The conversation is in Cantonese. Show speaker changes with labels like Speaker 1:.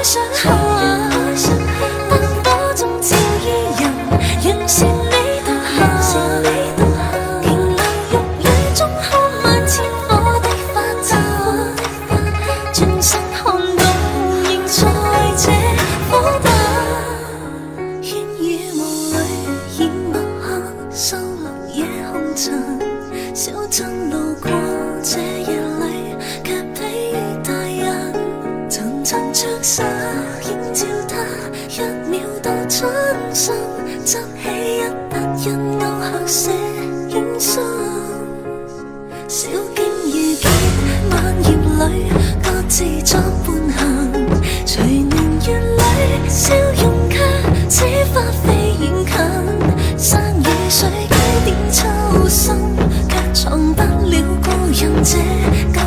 Speaker 1: 想看，燈火中照依人，完善你獨行。停留玉宇中看萬千火的發燦，轉身看到仍在這火把。煙雨霧裏掩墨客，收錄野紅塵。小鎮路過這夜裏，卻比大人層層着灑，映照他一秒到春心，執起一筆印勾刻寫影心。小徑遇見晚葉裏，各自作伴行。隨年月裏，笑容卻似花飛遠近。山與水幾點秋深，卻藏不了故人這舊